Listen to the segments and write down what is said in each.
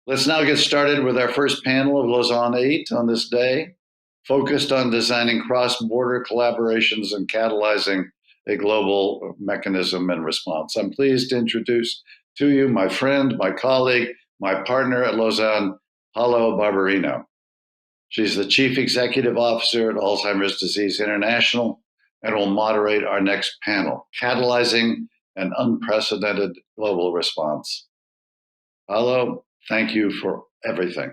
Let's now get started with our first panel of Lausanne VIII on this day, focused on designing cross-border collaborations and catalyzing a global mechanism and response. I'm pleased to introduce to you my friend, my colleague, my partner at Lausanne, Paola Barberino. She's the Chief Executive Officer at Alzheimer's Disease International and will moderate our next panel, Catalyzing an Unprecedented Global Response. Paolo, thank you for everything.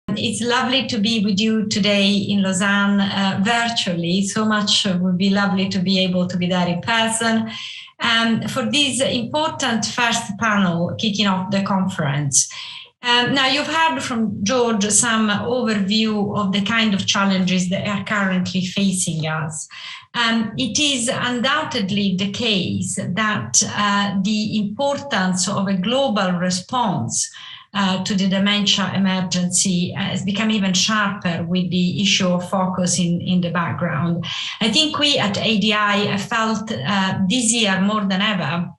It's lovely to be with you today in Lausanne virtually. So much would be lovely to be able to be there in person. For this important first panel kicking off the conference. Now, you've heard from George some overview of the kind of challenges that are currently facing us. It is undoubtedly the case that the importance of a global response to the dementia emergency has become even sharper with the issue of focus in the background. I think we at ADI felt this year more than ever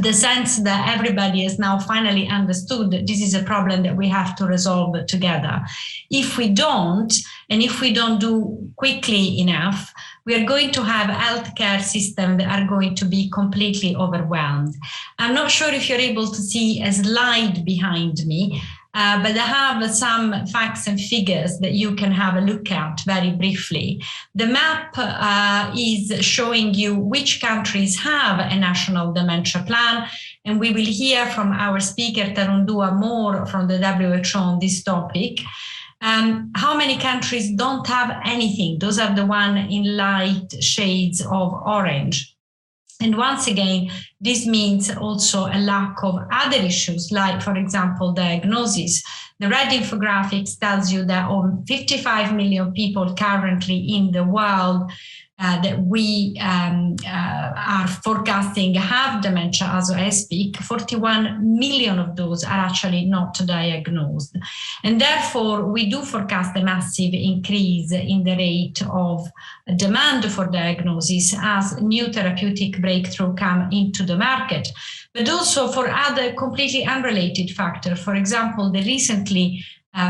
the sense that everybody has now finally understood that this is a problem that we have to resolve together. If we don't, and if we don't do quickly enough, we are going to have healthcare systems that are going to be completely overwhelmed. I'm not sure if you're able to see a slide behind me, but I have some facts and figures that you can have a look at very briefly. The map is showing you which countries have a national dementia plan, and we will hear from our speaker, Tarun Dua, more from the WHO on this topic. How many countries don't have anything? Those are the one in light shades of orange. And once again, this means also a lack of other issues, like, for example, diagnosis. The red infographics tells you that over 55 million people currently in the world that we are forecasting have dementia as I speak. 41 million of those are actually not diagnosed. And therefore, we do forecast a massive increase in the rate of demand for diagnosis as new therapeutic breakthrough come into the market, but also for other completely unrelated factors. For example, the recently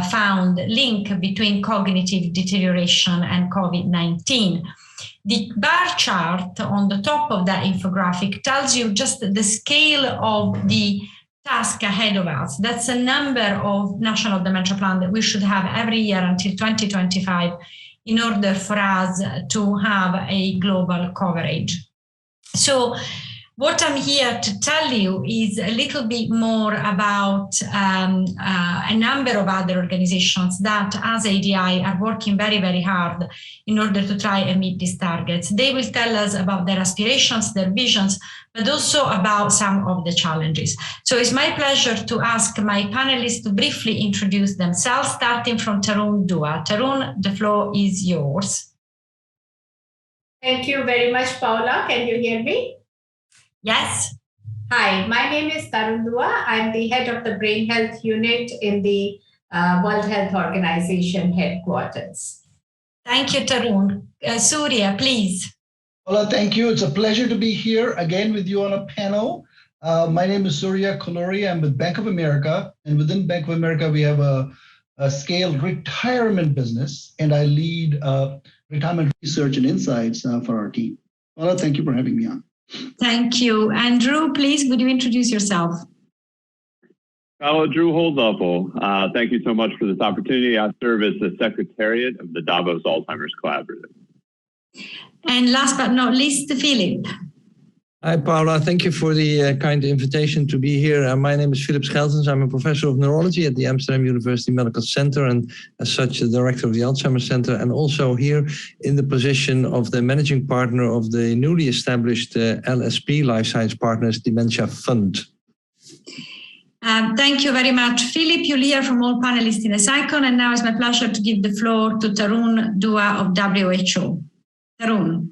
found link between cognitive deterioration and COVID-19. The bar chart on the top of that infographic tells you just the scale of the task ahead of us. That's a number of national dementia plans that we should have every year until 2025 in order for us to have a global coverage. So what I'm here to tell you is a little bit more about a number of other organizations that, as ADI, are working very, very hard in order to try and meet these targets. They will tell us about their aspirations, their visions, but also about some of the challenges. So it's my pleasure to ask my panelists to briefly introduce themselves, starting from Tarun Dua. Tarun, the floor is yours. Thank you very much, Paola. Can you hear me? Yes. Hi, my name is Tarun Dua. I'm the head of the Brain Health Unit in the World Health Organization headquarters. Thank you, Tarun. Surya, please. Paola, thank you. It's a pleasure to be here again with you on a panel. My name is Surya Kolori. I'm with Bank of America. And within Bank of America, we have a scaled retirement business. And I lead retirement research and insights for our team. Paola, thank you for having me on. Thank you. Andrew, please, would you introduce yourself? Hello, Drew Holdapple. Thank you so much for this opportunity. I serve as the Secretariat of the Davos Alzheimer's Collaborative. And last but not least, Philip. Hi, Paola. Thank you for the kind invitation to be here. My name is Philip Scheltens. I'm a professor of neurology at the Amsterdam University Medical Center and as such the director of the Alzheimer's Center, and also here in the position of the managing partner of the newly established LSP Life Science Partners Dementia Fund. Thank you very much. Philip, you'll hear from all panelists in a second, and now it's my pleasure to give the floor to Tarun Dua of WHO. Tarun.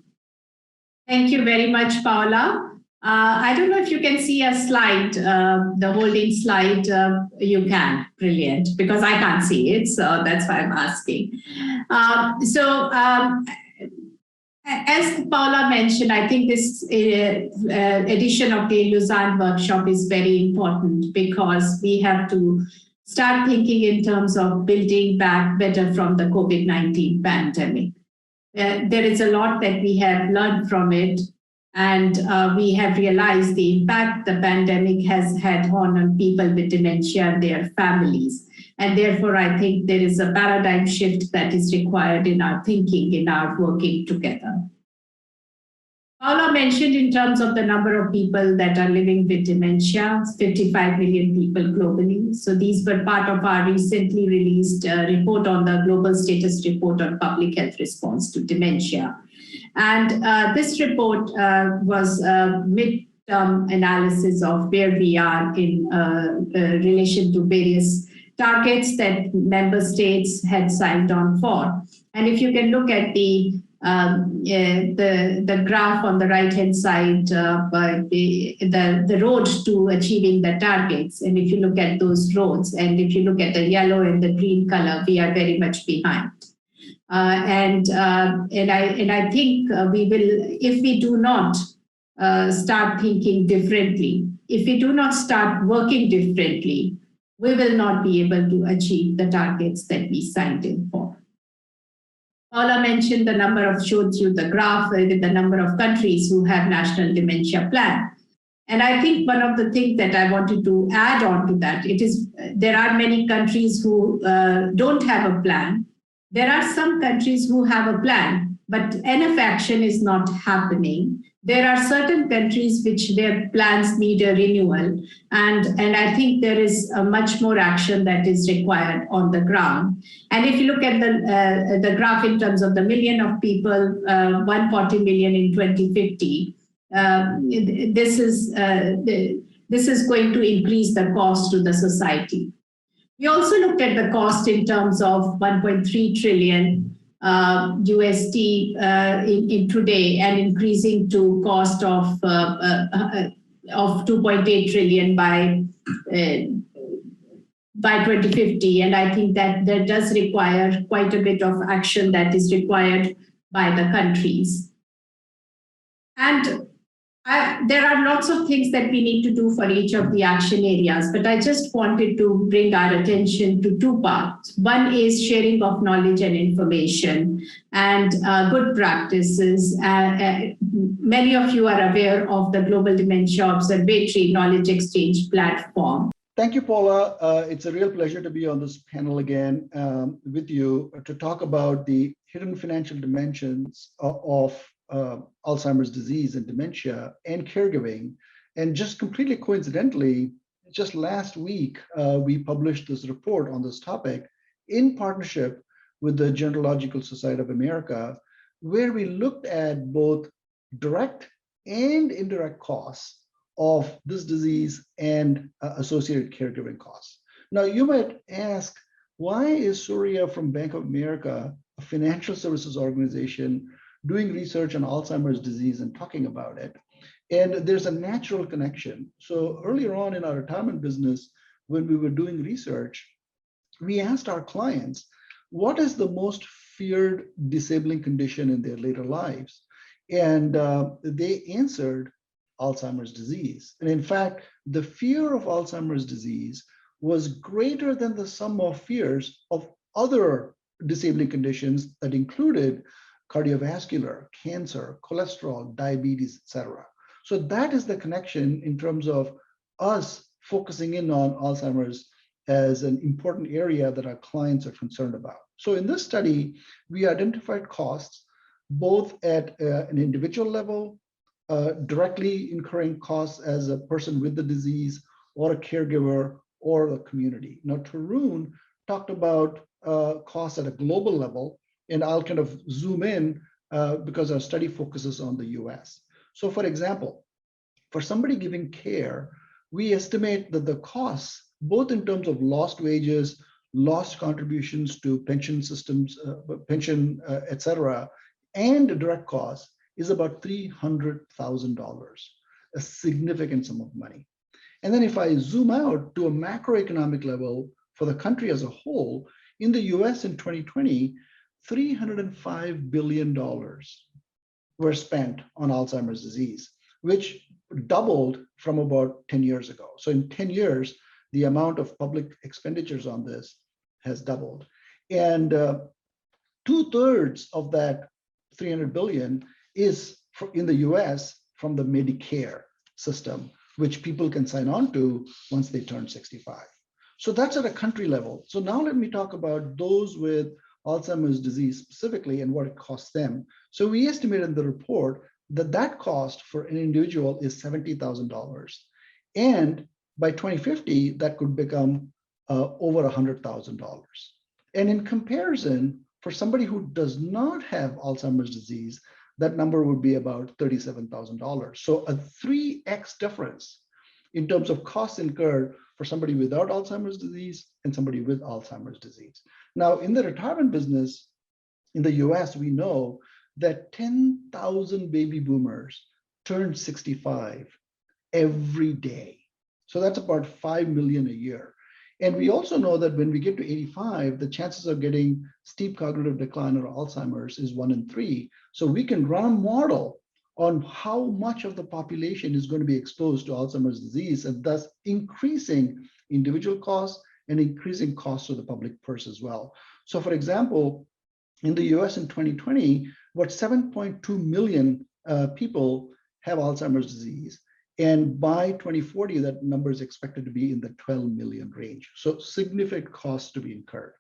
Thank you very much, Paola. I don't know if you can see a slide, the holding slide. You can. Brilliant, because I can't see it, so that's why I'm asking. As Paola mentioned, I think this edition of the Lausanne workshop is very important because we have to start thinking in terms of building back better from the COVID-19 pandemic. There is a lot that we have learned from it, and we have realized the impact the pandemic has had on people with dementia and their families. And therefore, I think there is a paradigm shift that is required in our thinking, in our working together. Paula mentioned in terms of the number of people that are living with dementia, 55 million people globally. So these were part of our recently released report on the Global Status Report on Public Health Response to Dementia. And this report was a mid-term analysis of where we are in relation to various targets that member states had signed on for. And if you can look at the graph on the right-hand side, the road to achieving the targets, and if you look at those roads, and if you look at the yellow and the green color, we are very much behind. And I think we will, if we do not start thinking differently, if we do not start working differently, we will not be able to achieve the targets that we signed in for. Paula mentioned the number of, showed you the graph with the number of countries who have national dementia plan. And I think one of the things that I wanted to add on to that, it is there are many countries who don't have a plan. There are some countries who have a plan, but enough action is not happening. There are certain countries which their plans need a renewal, and I think there is much more action that is required on the ground. And if you look at the graph in terms of the million of people, 140 million in 2050, this is going to increase the cost to the society. We also looked at the cost in terms of 1.3 trillion USD in today, and increasing to cost of 2.8 trillion by 2050. And I think that there does require quite a bit of action that is required by the countries. And there are lots of things that we need to do for each of the action areas, but I just wanted to bring our attention to two parts. One is sharing of knowledge and information and good practices. Many of you are aware of the Global Dementia Observatory Knowledge Exchange platform. Thank you, Paula. It's a real pleasure to be on this panel again with you to talk about the hidden financial dimensions of Alzheimer's disease and dementia and caregiving. And just completely coincidentally, just last week, we published this report on this topic in partnership with the Gerontological Society of America, where we looked at both direct and indirect costs of this disease and associated caregiving costs. Now, you might ask, why is Surya from Bank of America, a financial services organization, doing research on Alzheimer's disease and talking about it? And there's a natural connection. So earlier on in our retirement business, when we were doing research, we asked our clients, what is the most feared disabling condition in their later lives? And they answered Alzheimer's disease. And in fact, the fear of Alzheimer's disease was greater than the sum of fears of other disabling conditions that included cardiovascular, cancer, cholesterol, diabetes, etc. So that is the connection in terms of us focusing in on Alzheimer's as an important area that our clients are concerned about. So in this study, we identified costs both at an individual level, directly incurring costs as a person with the disease or a caregiver or a community. Now, Tarun talked about costs at a global level, and I'll kind of zoom in because our study focuses on the US. So for example, for somebody giving care, we estimate that the costs, both in terms of lost wages, lost contributions to pension systems, et cetera, and direct costs, is about $300,000, a significant sum of money. And then if I zoom out to a macroeconomic level for the country as a whole, in the US in 2020, $305 billion were spent on Alzheimer's disease, which doubled from about 10 years ago. So in 10 years, the amount of public expenditures on this has doubled. And 2/3 of that 300 billion is in the US from the Medicare system, which people can sign on to once they turn 65. So that's at a country level. So now let me talk about those with Alzheimer's disease specifically and what it costs them. So we estimated in the report that that cost for an individual is $70,000. And by 2050, that could become over $100,000. And in comparison, for somebody who does not have Alzheimer's disease, that number would be about $37,000. So a 3x difference in terms of costs incurred for somebody without Alzheimer's disease and somebody with Alzheimer's disease. Now, in the retirement business in the US, we know that 10,000 baby boomers turn 65 every day. So that's about 5 million a year. And we also know that when we get to 85, the chances of getting steep cognitive decline or Alzheimer's is 1 in 3. So we can run a model on how much of the population is going to be exposed to Alzheimer's disease, and thus increasing individual costs and increasing costs to the public purse as well. So for example, in the US in 2020, about 7.2 million people have Alzheimer's disease. And by 2040, that number is expected to be in the 12 million range. So significant costs to be incurred.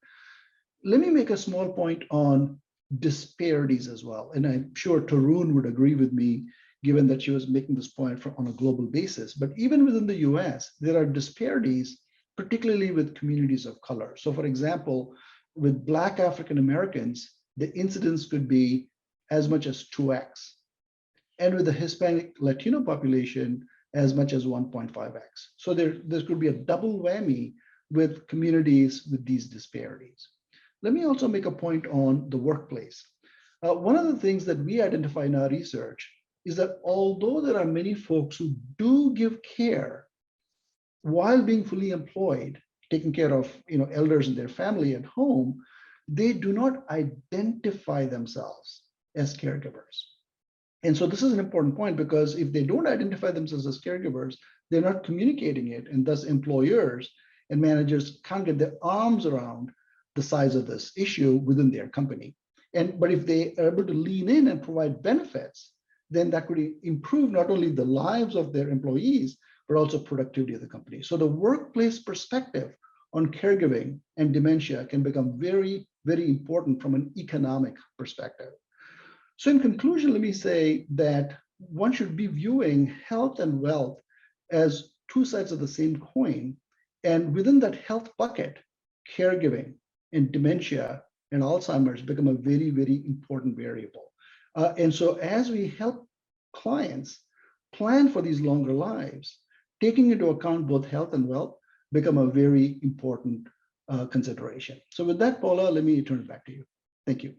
Let me make a small point on disparities as well. And I'm sure Tarun would agree with me, given that she was making this point on a global basis. But even within the US, there are disparities, particularly with communities of color. So for example, with Black African Americans, the incidence could be as much as 2x. And with the Hispanic Latino population, as much as 1.5x. So there could be a double whammy with communities with these disparities. Let me also make a point on the workplace. One of the things that we identify in our research is that although there are many folks who do give care while being fully employed, taking care of elders and their family at home, they do not identify themselves as caregivers. And so this is an important point, because if they don't identify themselves as caregivers, they're not communicating it, and thus employers and managers can't get their arms around the size of this issue within their company. But if they are able to lean in and provide benefits, then that could improve not only the lives of their employees, but also productivity of the company. So the workplace perspective on caregiving and dementia can become very, very important from an economic perspective. So in conclusion, let me say that one should be viewing health and wealth as two sides of the same coin. And within that health bucket, caregiving and dementia and Alzheimer's become a very, very important variable. And so as we help clients plan for these longer lives, taking into account both health and wealth become a very important consideration. So with that, Paula, let me turn it back to you. Thank you.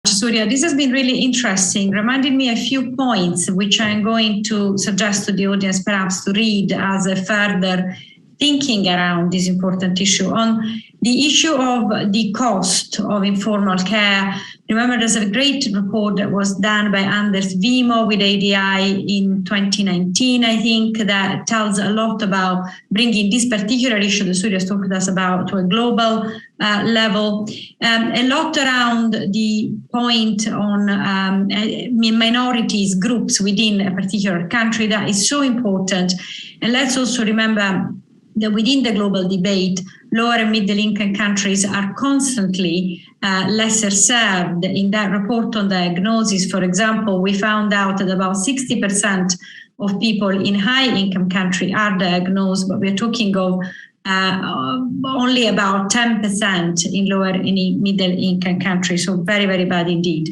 Surya, this has been really interesting, reminded me a few points which I'm going to suggest to the audience perhaps to read as a further thinking around this important issue. On the issue of the cost of informal care, remember there's a great report that was done by Anders Vimo with ADI in 2019, I think, that tells a lot about bringing this particular issue that Surya talked to us about to a global level. A lot around the point on minorities, groups within a particular country, that is so important. And let's also remember that within the global debate, lower and middle income countries are constantly lesser served. In that report on diagnosis, for example, we found out that about 60% of people in high income country are diagnosed, but we're talking of only about 10% in lower and middle income countries, so very, very bad indeed.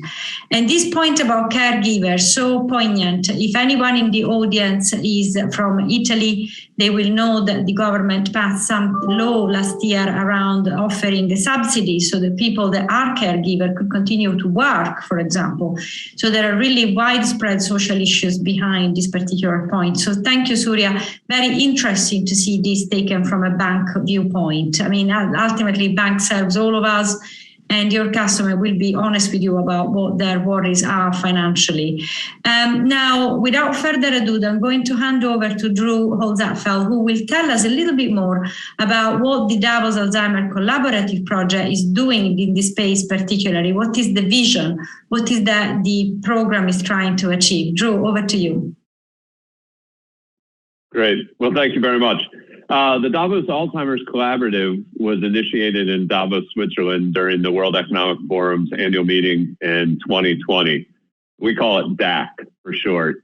And this point about caregivers, so poignant. If anyone in the audience is from Italy, they will know that the government passed some law last year around offering a subsidy so that people that are caregiver could continue to work, for example. So there are really widespread social issues behind this particular point. So thank you, Surya. Very interesting to see this taken from a bank viewpoint. I mean, ultimately, bank serves all of us. and your customer will be honest with you about what their worries are financially. Now, without further ado, I'm going to hand over to Drew Holzapfel, who will tell us a little bit more about what the Davos Alzheimer Collaborative Project is doing in this space particularly. What is the vision? What is that the program is trying to achieve? Drew, over to you. Great. Well, thank you very much. The Davos Alzheimer's Collaborative was initiated in Davos, Switzerland during the World Economic Forum's annual meeting in 2020. We call it DAC for short.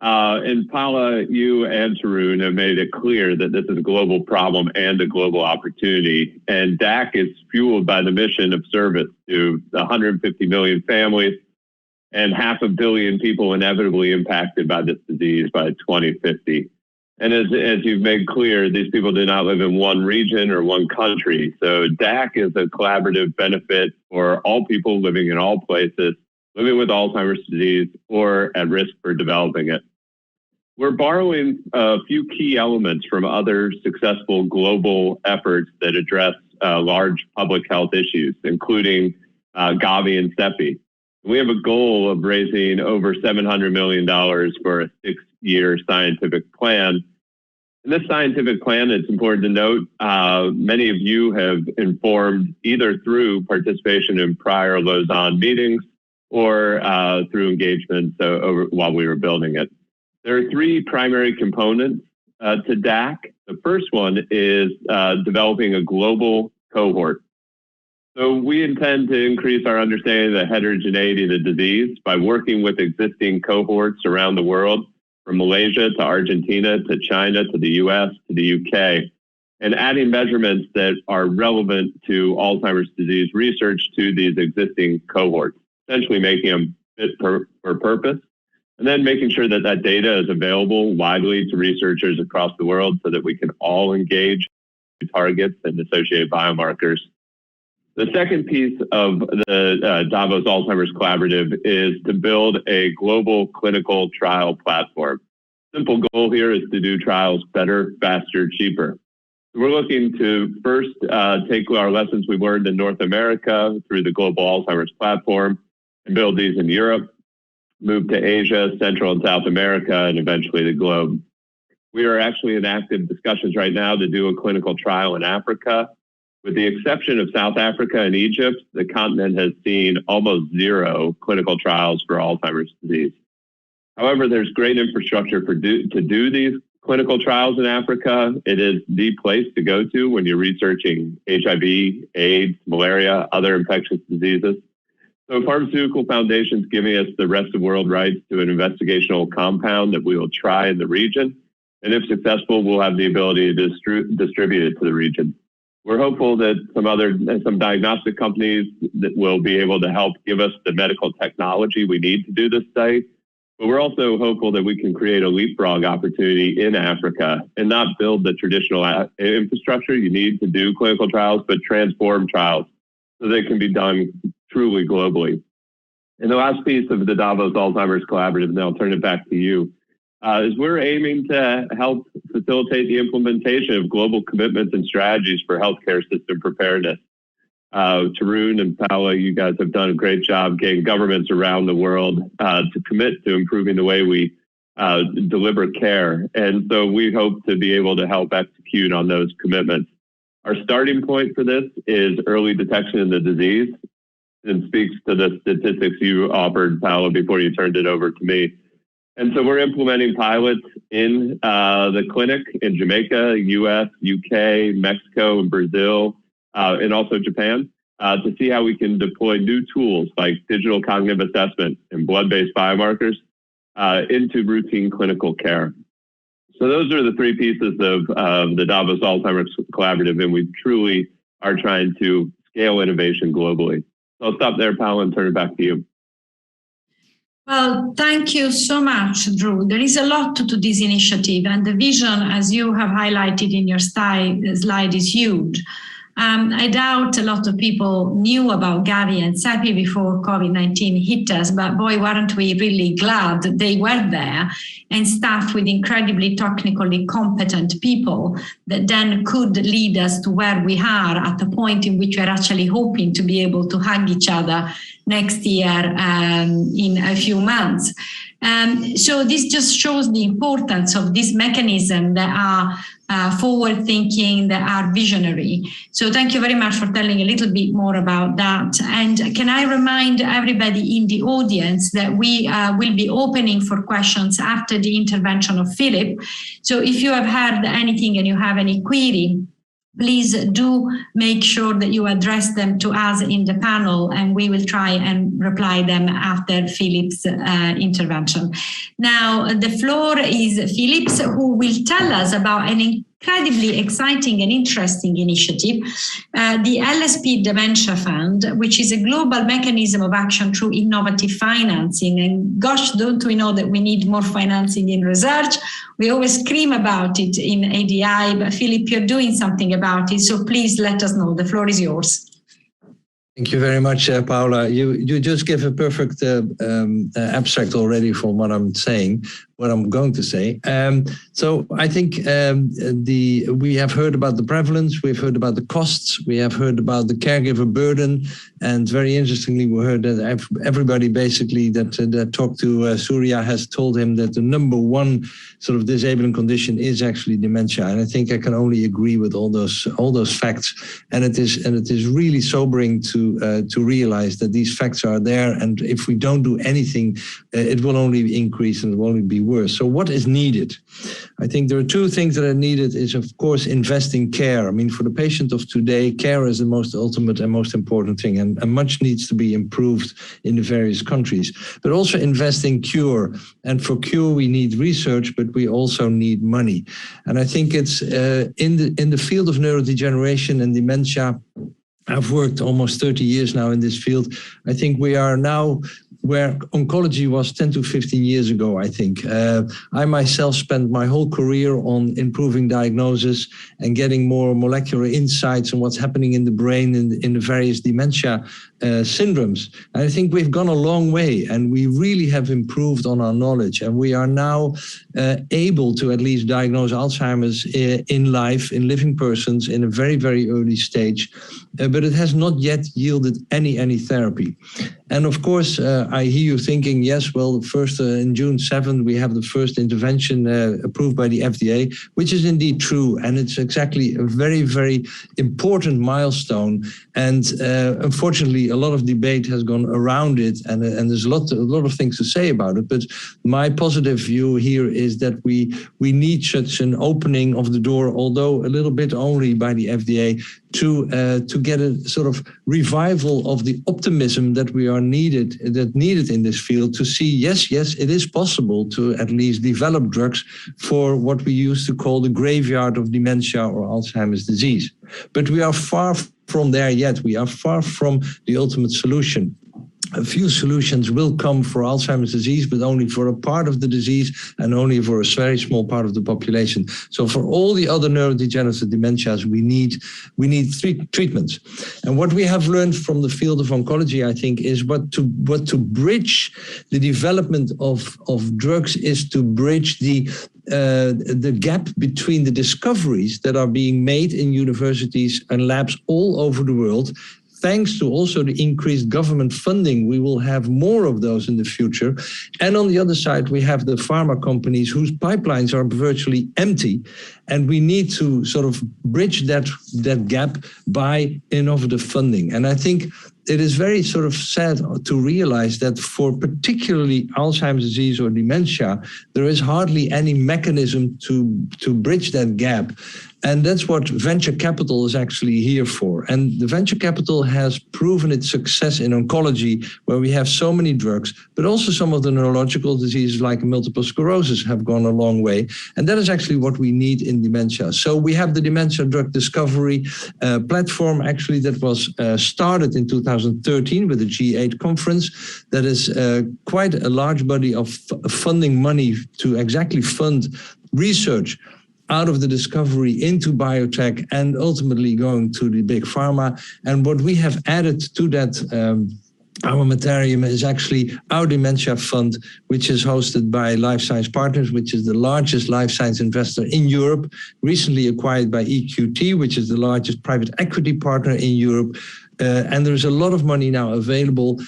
And Paula, you and Tarun have made it clear that this is a global problem and a global opportunity. And DAC is fueled by the mission of service to 150 million families and 500 million people inevitably impacted by this disease by 2050. And as you've made clear, these people do not live in one region or one country. So DAC is a collaborative benefit for all people living in all places, living with Alzheimer's disease or at risk for developing it. We're borrowing a few key elements from other successful global efforts that address large public health issues, including Gavi and CEPI. We have a goal of raising over $700 million for a 6-year scientific plan. In this scientific plan, it's important to note, many of you have informed either through participation in prior Lausanne meetings or through engagement while we were building it. There are 3 primary components to DAC. The first one is developing a global cohort. So we intend to increase our understanding of the heterogeneity of the disease by working with existing cohorts around the world, from Malaysia to Argentina to China to the US to the UK, and adding measurements that are relevant to Alzheimer's disease research to these existing cohorts, essentially making them fit for purpose, and then making sure that that data is available widely to researchers across the world so that we can all engage targets and associated biomarkers. The second piece of the Davos Alzheimer's Collaborative is to build a global clinical trial platform. Simple goal here is to do trials better, faster, cheaper. We're looking to first take our lessons we learned in North America through the Global Alzheimer's Platform and build these in Europe, move to Asia, Central and South America, and eventually the globe. We are actually in active discussions right now to do a clinical trial in Africa. With the exception of South Africa and Egypt, the continent has seen almost 0 clinical trials for Alzheimer's disease. However, there's great infrastructure to do these clinical trials in Africa. It is the place to go to when you're researching HIV, AIDS, malaria, other infectious diseases. So Pharmaceutical Foundation's giving us the rest of world rights to an investigational compound that we will try in the region. And if successful, we'll have the ability to distribute it to the region. We're hopeful that some diagnostic companies that will be able to help give us the medical technology we need to do this study. But we're also hopeful that we can create a leapfrog opportunity in Africa and not build the traditional infrastructure you need to do clinical trials, but transform trials so they can be done truly globally. And the last piece of the Davos Alzheimer's Collaborative, and I'll turn it back to you, is we're aiming to help facilitate the implementation of global commitments and strategies for healthcare system preparedness. Tarun and Paula, you guys have done a great job getting governments around the world to commit to improving the way we deliver care. And so we hope to be able to help execute on those commitments. Our starting point for this is early detection of the disease, and speaks to the statistics you offered, Paula, before you turned it over to me. And so we're implementing pilots in the clinic in Jamaica, US, UK, Mexico, and Brazil, and also Japan, to see how we can deploy new tools like digital cognitive assessment and blood-based biomarkers into routine clinical care. So those are the 3 pieces of the Davos Alzheimer's Collaborative, and we truly are trying to scale innovation globally. So I'll stop there, Paula, and turn it back to you. Well, thank you so much, Drew. There is a lot to this initiative, and the vision, as you have highlighted in your slide, is huge. I doubt a lot of people knew about Gavi and CEPI before COVID-19 hit us, but boy, weren't we really glad they were there and staffed with incredibly technically competent people that then could lead us to where we are at the point in which we're actually hoping to be able to hug each other next year in a few months. So this just shows the importance of this mechanism that are forward-thinking, that are visionary. So thank you very much for telling a little bit more about that. And can I remind everybody in the audience that we will be opening for questions after the intervention of Philip. So if you have heard anything and you have any query, please do make sure that you address them to us in the panel, and we will try and reply them after Philip's intervention. Now, the floor is Philip's, who will tell us about an incredibly exciting and interesting initiative, the LSP Dementia Fund, which is a global mechanism of action through innovative financing. And gosh, don't we know that we need more financing in research? We always scream about it in ADI, but Philip, you're doing something about it. So please let us know. The floor is yours. Thank you very much, Paula. You just gave a perfect abstract already from what I'm saying, what I'm going to say. So I think we have heard about the prevalence, we've heard about the costs, we have heard about the caregiver burden, and very interestingly, we heard that everybody basically that talked to Surya has told him that the number one sort of disabling condition is actually dementia. And I think I can only agree with all those facts. And it is really sobering to realize that these facts are there, and if we don't do anything, it will only increase and it will only be worse. So what is needed? I think there are two things that are needed is, of course, invest in care. I mean, for the patient of today, care is the most ultimate and most important thing, and much needs to be improved in the various countries. But also invest in cure. And for cure, we need research, but we also need money. And I think it's in the field of neurodegeneration and dementia. I've worked almost 30 years now in this field. I think we are now where oncology was 10 to 15 years ago, I think. I myself spent my whole career on improving diagnosis and getting more molecular insights on what's happening in the brain in the various dementia syndromes. And I think we've gone a long way, and we really have improved on our knowledge. And we are now able to at least diagnose Alzheimer's in life, in living persons, in a very, very early stage. But it has not yet yielded any therapy. And of course, I hear you thinking, yes, well, first in June 7th, we have the first intervention approved by the FDA, which is indeed true. And it's exactly a very, very important milestone. And unfortunately, a lot of debate has gone around it, and there's a lot of things to say about it. But my positive view here is that we need such an opening of the door, although a little bit only by the FDA, to get a sort of revival of the optimism that we are needed in this field, to see, yes, it is possible to at least develop drugs for what we used to call the graveyard of dementia or Alzheimer's disease. But we are far from there yet. We are far from the ultimate solution. A few solutions will come for Alzheimer's disease, but only for a part of the disease and only for a very small part of the population. So for all the other neurodegenerative dementias, we need treatments. And what we have learned from the field of oncology, I think, is what to bridge the development of drugs is to bridge the gap between the discoveries that are being made in universities and labs all over the world. Thanks to also the increased government funding, we will have more of those in the future. And on the other side, we have the pharma companies whose pipelines are virtually empty. And we need to sort of bridge that gap by innovative funding. And I think it is very sort of sad to realize that for particularly Alzheimer's disease or dementia, there is hardly any mechanism to bridge that gap. And that's what venture capital is actually here for. And the venture capital has proven its success in oncology, where we have so many drugs, but also some of the neurological diseases like multiple sclerosis have gone a long way. And that is actually what we need in dementia. So we have the Dementia Drug Discovery platform, actually, that was started in 2013 with the G8 conference. That is quite a large body of funding money to exactly fund research out of the discovery into biotech and ultimately going to the big pharma. And what we have added to that armamentarium is actually our dementia fund, which is hosted by Life Science Partners, which is the largest life science investor in Europe, recently acquired by EQT, which is the largest private equity partner in Europe. And there's a lot of money now available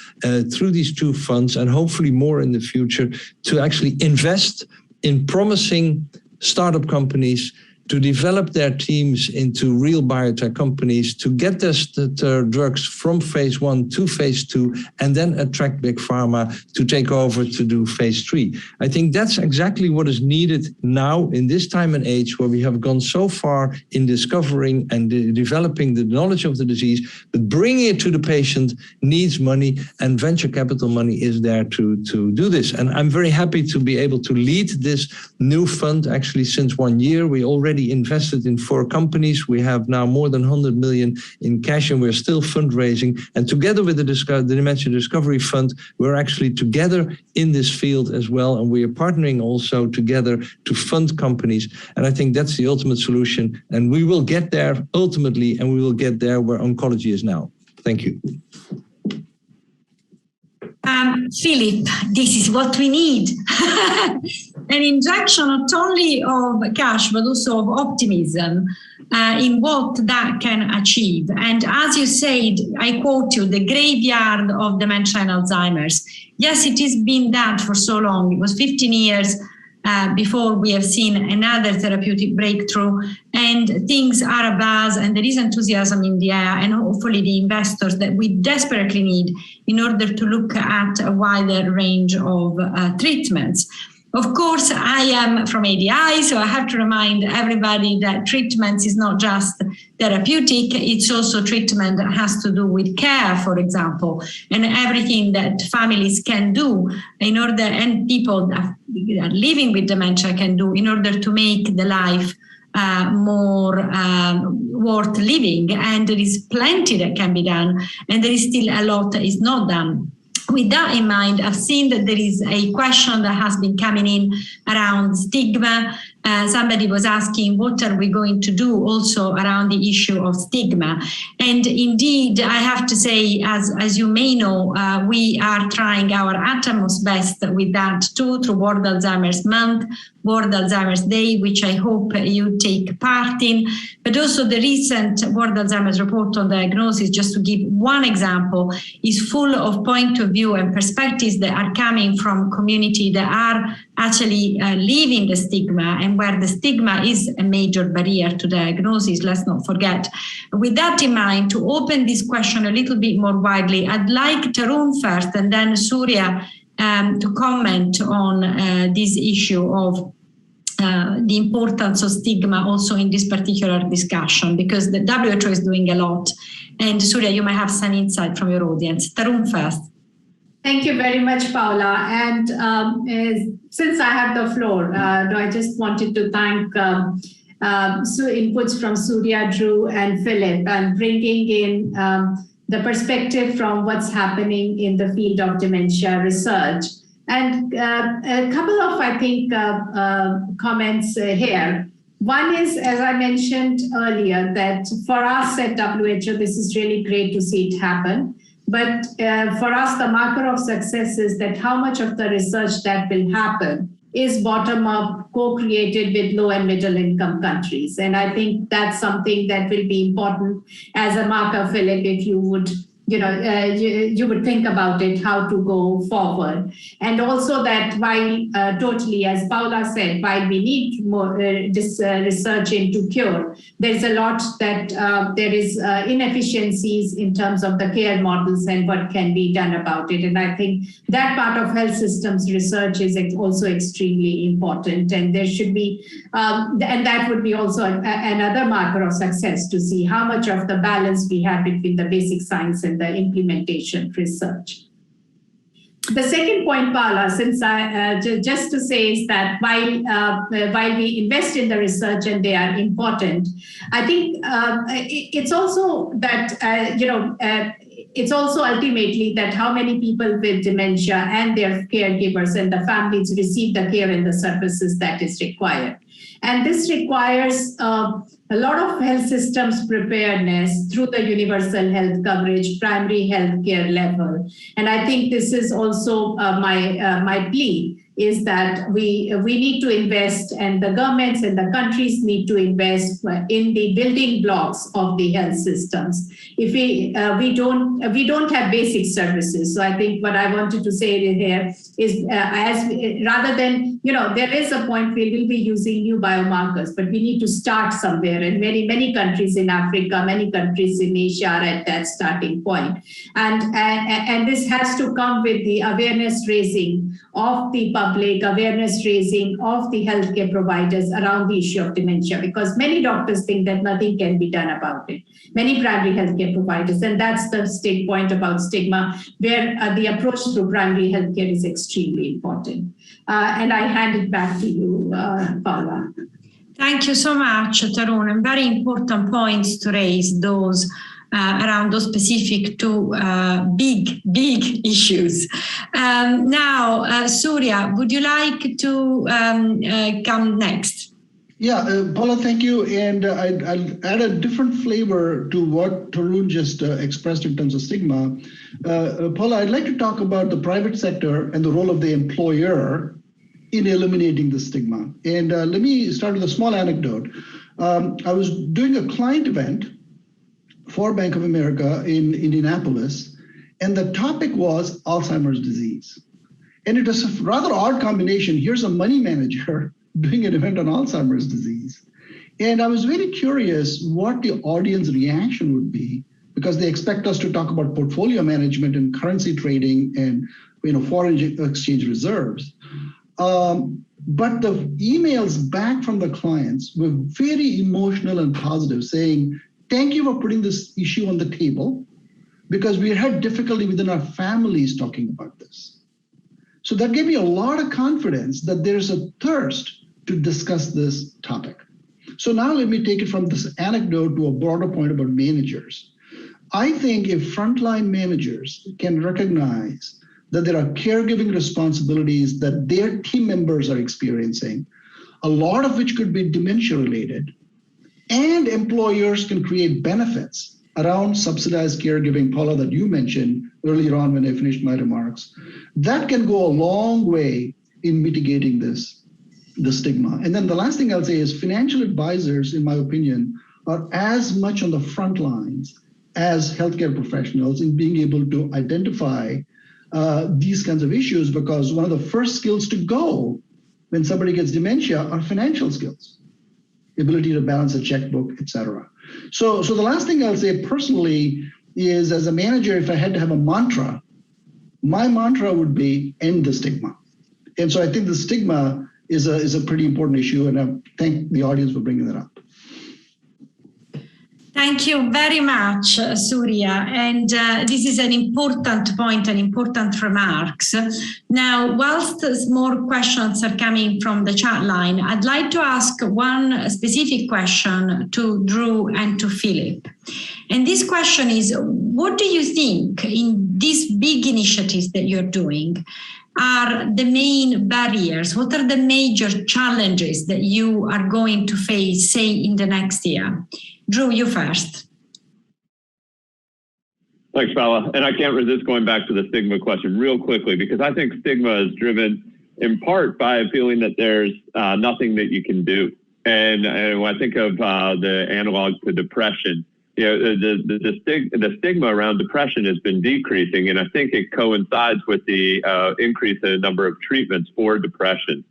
through these two funds, and hopefully more in the future, to actually invest in promising startup companies, to develop their teams into real biotech companies, to get their drugs from phase 1 to phase 2, and then attract big pharma to take over to do phase 3. I think that's exactly what is needed now in this time and age, where we have gone so far in discovering and developing the knowledge of the disease, but bringing it to the patient needs money, and venture capital money is there to do this. And I'm very happy to be able to lead this new fund. Actually, since 1 year, we already invested in 4 companies. We have now more than 100 million in cash, and we're still fundraising. And together with the Dementia Discovery Fund, we're actually together in this field as well. And we are partnering also together to fund companies. And I think that's the ultimate solution. And we will get there ultimately, and we will get there where oncology is now. Thank you. Philip, this is what we need. An injection not only of cash, but also of optimism in what that can achieve. And as you said, I quote you, the graveyard of dementia and Alzheimer's. Yes, it has been that for so long. It was 15 years before we have seen another therapeutic breakthrough, and things are abuzz, and there is enthusiasm in the air, and hopefully the investors that we desperately need in order to look at a wider range of treatments. Of course, I am from ADI, so I have to remind everybody that treatment is not just therapeutic, it's also treatment that has to do with care, for example, and everything that families can do in order, and people that are living with dementia can do in order to make the life more worth living. And there is plenty that can be done, and there is still a lot that is not done. With that in mind, I've seen that there is a question that has been coming in around stigma. Somebody was asking, what are we going to do also around the issue of stigma? And indeed, I have to say, as you may know, we are trying our utmost best with that too, through World Alzheimer's Month, World Alzheimer's Day, which I hope you take part in, but also the recent World Alzheimer's Report on Diagnosis, just to give one example, is full of point of view and perspectives that are coming from community that are actually living the stigma, and where the stigma is a major barrier to diagnosis, let's not forget. With that in mind, to open this question a little bit more widely, I'd like Tarun first and then Surya to comment on this issue of the importance of stigma also in this particular discussion, because the WHO is doing a lot. And Surya, you might have some insight from your audience. Tarun first. Thank you very much, Paula. And since I have the floor, I just wanted to thank inputs from Surya, Drew, and Philip, and bringing in the perspective from what's happening in the field of dementia research. And a couple of, I think, comments here. One is, as I mentioned earlier, that for us at WHO, this is really great to see it happen. But for us, the marker of success is that how much of the research that will happen is bottom-up, co-created with low and middle-income countries. And I think that's something that will be important as a marker, Philip, if you would, you would think about it, how to go forward. And also that while totally, as Paula said, while we need more this research into cure, there's a lot that there is inefficiencies in terms of the care models and what can be done about it. And I think that part of health systems research is also extremely important. And there should be, and that would be also another marker of success, to see how much of the balance we have between the basic science and the implementation research. The second point, Paula, since just to say is that while we invest in the research and they are important, I think it's also that, it's also ultimately that how many people with dementia and their caregivers and the families receive the care and the services that is required. And this requires a lot of health systems preparedness through the universal health coverage, primary health care level. And I think this is also my plea, is that we need to invest, and the governments and the countries need to invest in the building blocks of the health systems. If we don't have basic services, so I think what I wanted to say here is, rather than, there is a point we will be using new biomarkers, but we need to start somewhere. And many countries in Africa, many countries in Asia are at that starting point. And this has to come with the awareness raising of the public, awareness raising of the healthcare providers around the issue of dementia, because many doctors think that nothing can be done about it. Many primary healthcare providers, and that's the point about stigma, where the approach through primary healthcare is extremely important. And I hand it back to you, Paula. Thank you so much, Tarun. And very important points to raise those around those specific to big issues. Now, Surya, would you like to come next? Yeah, Paula, thank you. And I'll add a different flavor to what Tarun just expressed in terms of stigma. Paula, I'd like to talk about the private sector and the role of the employer in eliminating the stigma. And let me start with a small anecdote. I was doing a client event for Bank of America in Indianapolis, and the topic was Alzheimer's disease. And it was a rather odd combination. Here's a money manager doing an event on Alzheimer's disease. And I was very curious what the audience reaction would be, because they expect us to talk about portfolio management and currency trading and foreign exchange reserves. But the emails back from the clients were very emotional and positive, saying, thank you for putting this issue on the table, because we had difficulty within our families talking about this. So that gave me a lot of confidence that there's a thirst to discuss this topic. So now let me take it from this anecdote to a broader point about managers. I think if frontline managers can recognize that there are caregiving responsibilities that their team members are experiencing, a lot of which could be dementia related, and employers can create benefits around subsidized caregiving, Paula, that you mentioned earlier on when I finished my remarks, that can go a long way in mitigating the stigma. And then the last thing I'll say is financial advisors, in my opinion, are as much on the front lines as healthcare professionals in being able to identify these kinds of issues, because one of the first skills to go when somebody gets dementia are financial skills, ability to balance a checkbook, etc. So the last thing I'll say personally is, as a manager, if I had to have a mantra, my mantra would be end the stigma. And so I think the stigma is a pretty important issue, and I thank the audience for bringing that up. Thank you very much, Surya. And this is an important point, an important remarks. Now, whilst more questions are coming from the chat line, I'd like to ask one specific question to Drew and to Philip. And this question is, what do you think in these big initiatives that you're doing are the main barriers? What are the major challenges that you are going to face, say, in the next year? Drew, you first. Thanks, Paula. And I can't resist going back to the stigma question real quickly, because I think stigma is driven in part by a feeling that there's nothing that you can do. And when I think of the analog to depression, the stigma around depression has been decreasing, and I think it coincides with the increase in the number of treatments for depression.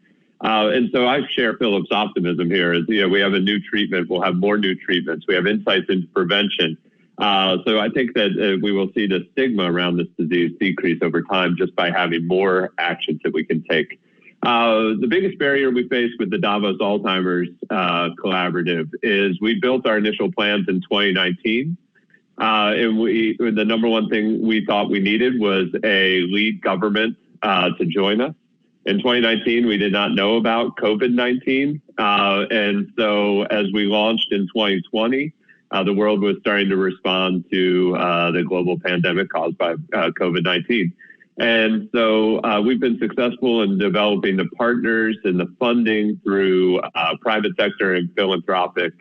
And so I share Philip's optimism here. Is, we have a new treatment, we'll have more new treatments, we have insights into prevention. So I think that we will see the stigma around this disease decrease over time just by having more actions that we can take. The biggest barrier we face with the Davos Alzheimer's Collaborative is we built our initial plans in 2019. And the number one thing we thought we needed was a lead government to join us. In 2019, we did not know about COVID-19. And so as we launched in 2020, the world was starting to respond to the global pandemic caused by COVID-19. And so we've been successful in developing the partners and the funding through private sector and philanthropic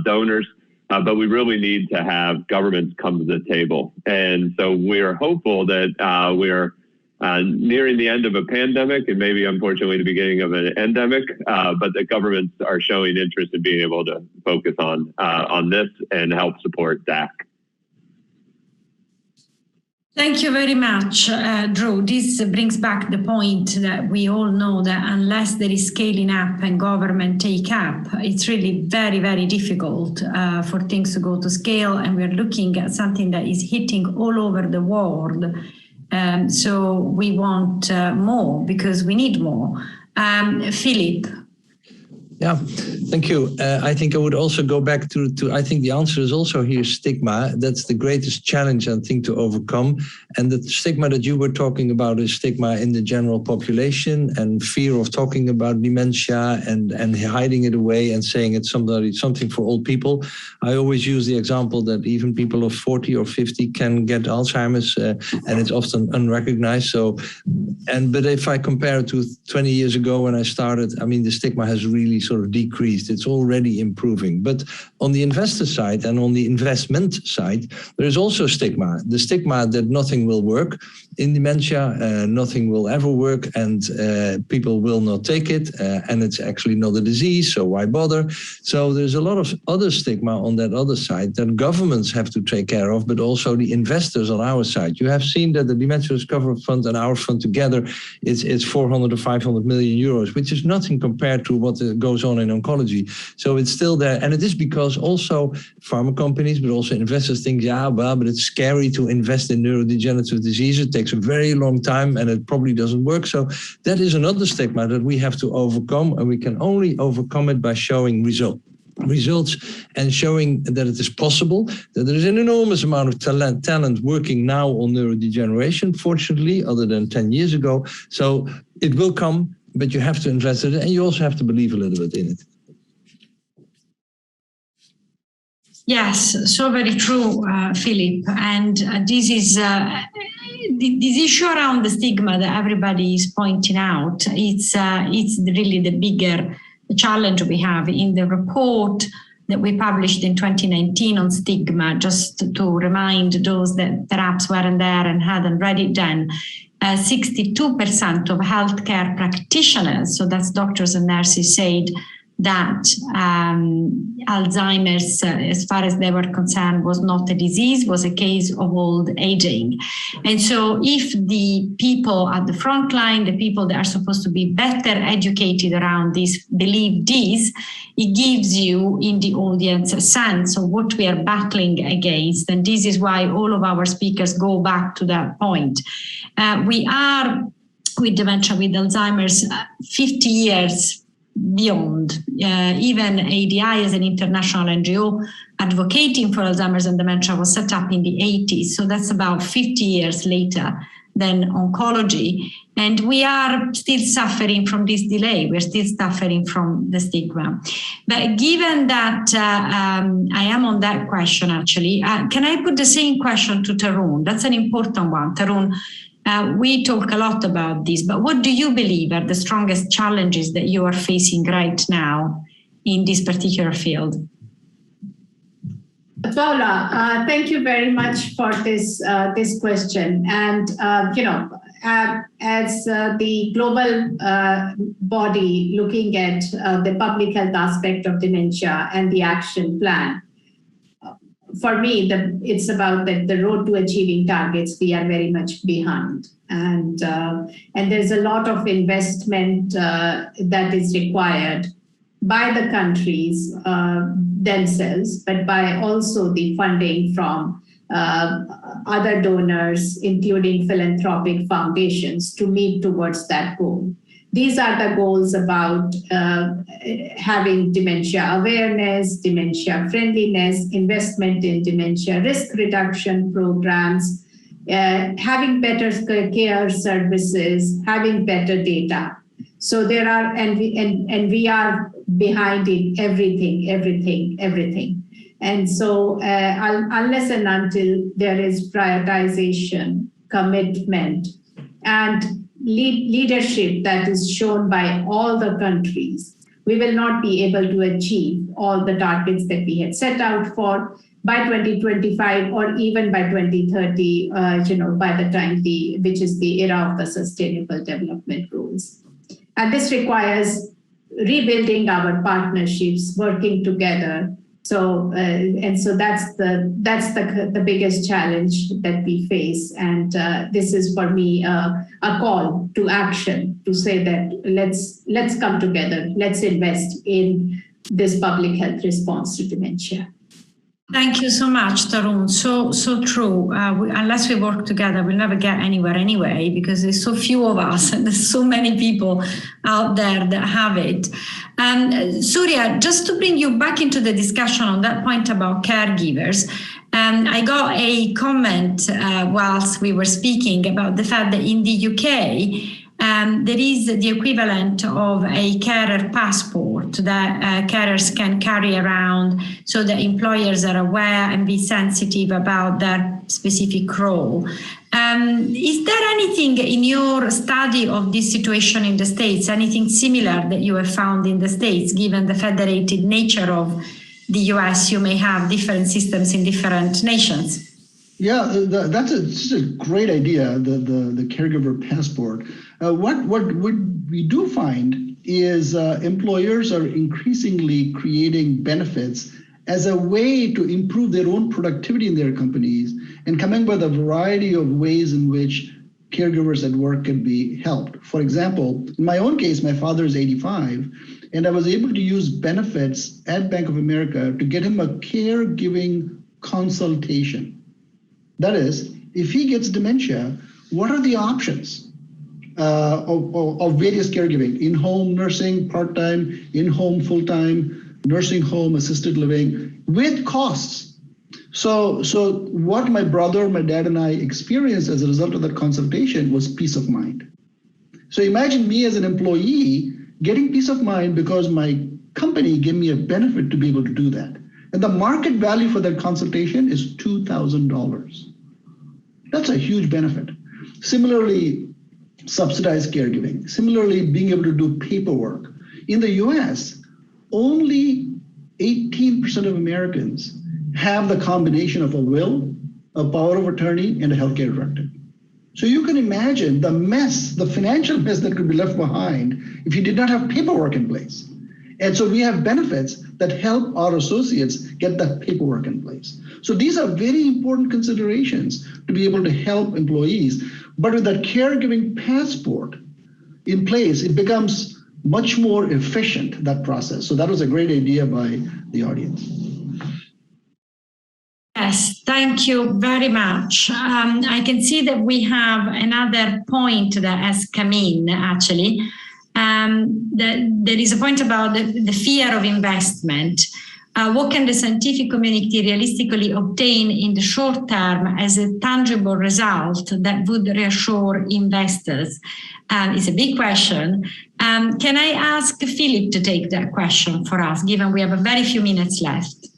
donors. But we really need to have governments come to the table. And so we're hopeful that we're nearing the end of a pandemic and maybe unfortunately the beginning of an endemic, but the governments are showing interest in being able to focus on this and help support DAC. Thank you very much, Drew. This brings back the point that we all know that unless there is scaling up and government take up, it's really very, very difficult for things to go to scale. And we're looking at something that is hitting all over the world. So we want more because we need more. Philip. Yeah, thank you. I think I would also go back to I think the answer is also here stigma. That's the greatest challenge, I think, to overcome. And the stigma that you were talking about is stigma in the general population and fear of talking about dementia and hiding it away and saying it's something for old people. I always use the example that even people of 40 or 50 can get Alzheimer's and it's often unrecognized. But if I compare it to 20 years ago when I started, I mean, the stigma has really sort of decreased. It's already improving. But on the investor side and on the investment side, there is also stigma. The stigma that nothing will work in dementia, nothing will ever work, and people will not take it, and it's actually not a disease, so why bother? So there's a lot of other stigma on that other side that governments have to take care of, but also the investors on our side. You have seen that the Dementia Recovery Fund and our fund together is 400 to 500 million euros, which is nothing compared to what goes on in oncology. So it's still there. And it is because also pharma companies, but also investors think, yeah, well, but it's scary to invest in neurodegenerative diseases. It takes a very long time and it probably doesn't work. So that is another stigma that we have to overcome. And we can only overcome it by showing results and showing that it is possible, that there is an enormous amount of talent working now on neurodegeneration, fortunately, other than 10 years ago. So it will come, but you have to invest in it, and you also have to believe a little bit in it. Yes, so very true, Philip. And this is this issue around the stigma that everybody is pointing out. It's really the bigger challenge we have in the report that we published in 2019 on stigma, just to remind those that perhaps weren't there and hadn't read it then. 62% of healthcare practitioners, so that's doctors and nurses, said that Alzheimer's, as far as they were concerned, was not a disease, was a case of old aging. And so if the people at the front line, the people that are supposed to be better educated around this, believe this, it gives you in the audience a sense of what we are battling against. And this is why all of our speakers go back to that point. We are, with dementia, with Alzheimer's, 50 years beyond. Even ADI, as an international NGO advocating for Alzheimer's and dementia, was set up in the 80s. So that's about 50 years later than oncology. And we are still suffering from this delay. We're still suffering from the stigma. But given that I am on that question, actually, can I put the same question to Tarun? That's an important one. Tarun, we talk a lot about this, but what do you believe are the strongest challenges that you are facing right now in this particular field? Paula, thank you very much for this question. And as the global body looking at the public health aspect of dementia and the action plan, for me, it's about the road to achieving targets. We are very much behind, and there's a lot of investment that is required by the countries themselves, but by also the funding from other donors, including philanthropic foundations, to meet towards that goal. These are the goals about having dementia awareness, dementia friendliness, investment in dementia risk reduction programs, having better care services, having better data. So there are, and we are behind in everything. And so unless and until there is prioritization, commitment, and leadership that is shown by all the countries, we will not be able to achieve all the targets that we had set out for by 2025 or even by 2030, by the time which is the era of the Sustainable Development Goals. And this requires rebuilding our partnerships, working together. So that's the biggest challenge that we face. And this is for me a call to action to say that let's come together, let's invest in this public health response to dementia. Thank you so much, Tarun. So true. Unless we work together, we'll never get anywhere anyway, because there's so few of us and there's so many people out there that have it. Surya, just to bring you back into the discussion on that point about caregivers, I got a comment whilst we were speaking about the fact that in the UK, there is the equivalent of a carer passport that carers can carry around so that employers are aware and be sensitive about their specific role. Is there anything in your study of this situation in the States, anything similar that you have found in the States, given the federated nature of the US? You may have different systems in different nations. Yeah, that's a great idea, the caregiver passport. What we do find is employers are increasingly creating benefits as a way to improve their own productivity in their companies and coming up with a variety of ways in which caregivers at work can be helped. For example, in my own case, my father is 85, and I was able to use benefits at Bank of America to get him a caregiving consultation. That is, if he gets dementia, what are the options of various caregiving? In-home nursing, part-time, in-home full-time, nursing home, assisted living, with costs. So what my brother, my dad, and I experienced as a result of that consultation was peace of mind. So imagine me as an employee getting peace of mind because my company gave me a benefit to be able to do that. And the market value for that consultation is $2,000. That's a huge benefit. Similarly, subsidized caregiving. Similarly, being able to do paperwork. In the US, only 18% of Americans have the combination of a will, a power of attorney, and a healthcare directive. So you can imagine the mess, the financial mess that could be left behind if you did not have paperwork in place. And so we have benefits that help our associates get that paperwork in place. So these are very important considerations to be able to help employees. But with that caregiving passport in place, it becomes much more efficient, that process. So that was a great idea by the audience. Yes, thank you very much. I can see that we have another point that has come in, actually. There is a point about the fear of investment. What can the scientific community realistically obtain in the short term as a tangible result that would reassure investors? It's a big question. Can I ask Philip to take that question for us, given we have a very few minutes left?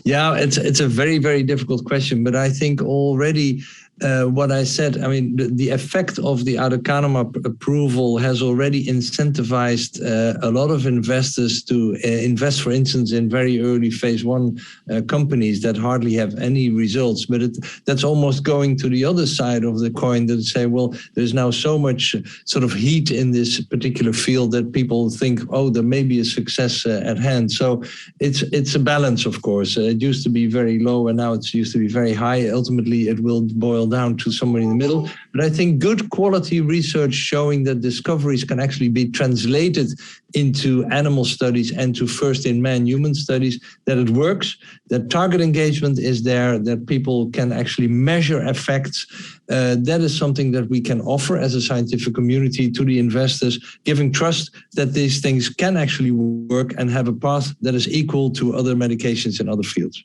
Yeah, it's a very, very difficult question, but I think already what I said, I mean, the effect of the aducanumab approval has already incentivized a lot of investors to invest, for instance, in very early phase 1 companies that hardly have any results. But that's almost going to the other side of the coin, that say, well, there's now so much sort of heat in this particular field that people think, oh, there may be a success at hand. So it's a balance, of course. It used to be very low and now it's used to be very high. Ultimately, it will boil down to somewhere in the middle. But I think good quality research showing that discoveries can actually be translated into animal studies and to first-in-man human studies, that it works, that target engagement is there, that people can actually measure effects. That is something that we can offer as a scientific community to the investors, giving trust that these things can actually work and have a path that is equal to other medications in other fields.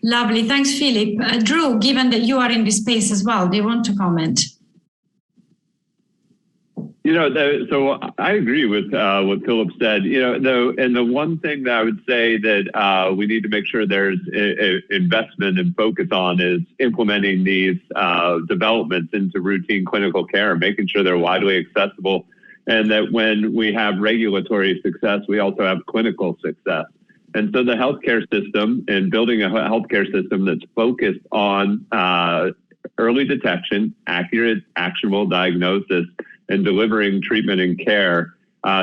Lovely. Thanks, Philip. Drew, given that you are in this space as well, do you want to comment? So I agree with what Philip said. And the one thing that I would say that we need to make sure there's investment and focus on is implementing these developments into routine clinical care, making sure they're widely accessible, and that when we have regulatory success, we also have clinical success. And so the healthcare system and building a healthcare system that's focused on early detection, accurate, actionable diagnosis, and delivering treatment and care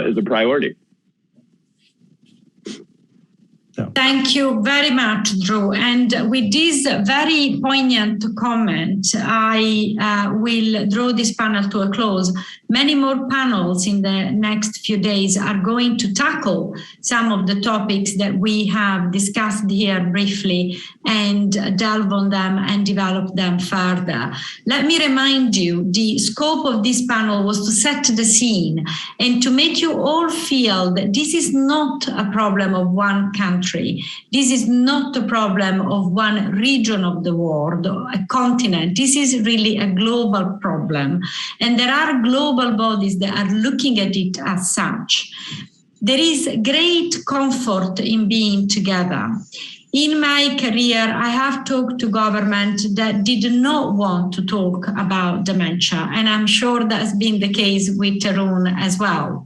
is a priority. Thank you very much, Drew. And with this very poignant comment, I will draw this panel to a close. Many more panels in the next few days are going to tackle some of the topics that we have discussed here briefly and delve on them and develop them further. Let me remind you, the scope of this panel was to set the scene and to make you all feel that this is not a problem of one country. This is not a problem of one region of the world, a continent. This is really a global problem. And there are global bodies that are looking at it as such. There is great comfort in being together. In my career, I have talked to government that did not want to talk about dementia, and I'm sure that's been the case with Tarun as well.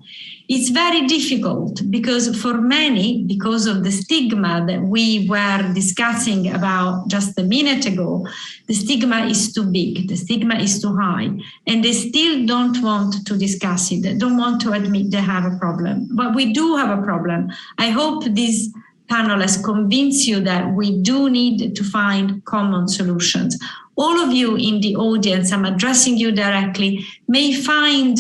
It's very difficult because for many, because of the stigma that we were discussing about just a minute ago, the stigma is too big, the stigma is too high, and they still don't want to discuss it. They don't want to admit they have a problem. But we do have a problem. I hope this panel has convinced you that we do need to find common solutions. All of you in the audience, I'm addressing you directly, may find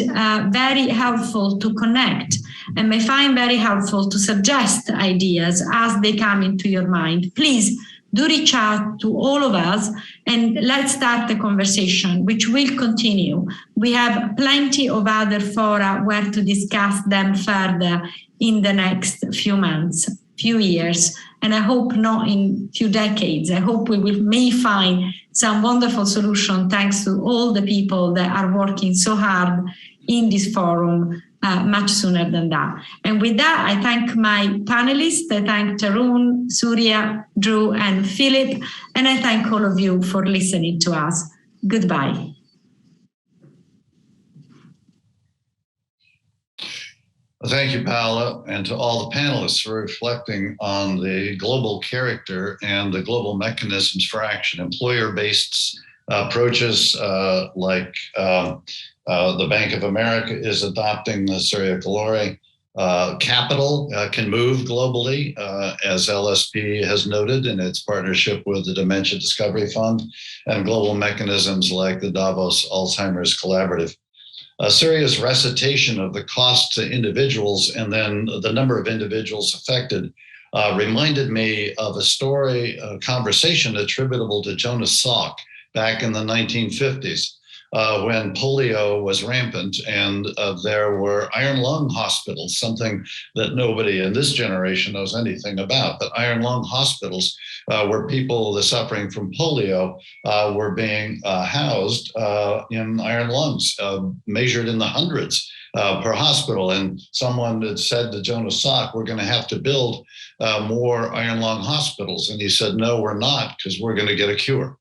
very helpful to connect and may find very helpful to suggest ideas as they come into your mind. Please do reach out to all of us and let's start the conversation, which will continue. We have plenty of other fora where to discuss them further in the next few months, few years, and I hope not in few decades. I hope we may find some wonderful solution thanks to all the people that are working so hard in this forum much sooner than that. And with that, I thank my panelists. I thank Tarun, Surya, Drew, and Philip, and I thank all of you for listening to us. Goodbye. Well, thank you, Paola, and to all the panelists for reflecting on the global character and the global mechanisms for action. Employer-based approaches like the Bank of America is adopting, Surya Kalori. Capital can move globally, as LSP has noted in its partnership with the Dementia Discovery Fund, and global mechanisms like the Davos Alzheimer's Collaborative. Surya's recitation of the cost to individuals and then the number of individuals affected reminded me of a story, a conversation attributable to Jonas Salk back in the 1950s when polio was rampant and there were iron lung hospitals, something that nobody in this generation knows anything about. But iron lung hospitals where people suffering from polio were being housed in iron lungs, measured in the hundreds per hospital. And someone had said to Jonas Salk, we're going to have to build more iron lung hospitals. And he said, no, we're not, because we're going to get a cure.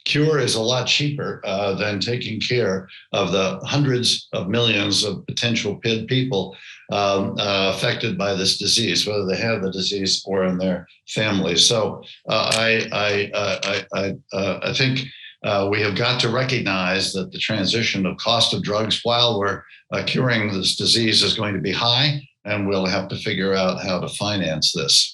Cure is a lot cheaper than taking care of the hundreds of millions of potential people affected by this disease, whether they have the disease or in their families. So I think we have got to recognize that the transition of cost of drugs while we're curing this disease is going to be high, and we'll have to figure out how to finance this.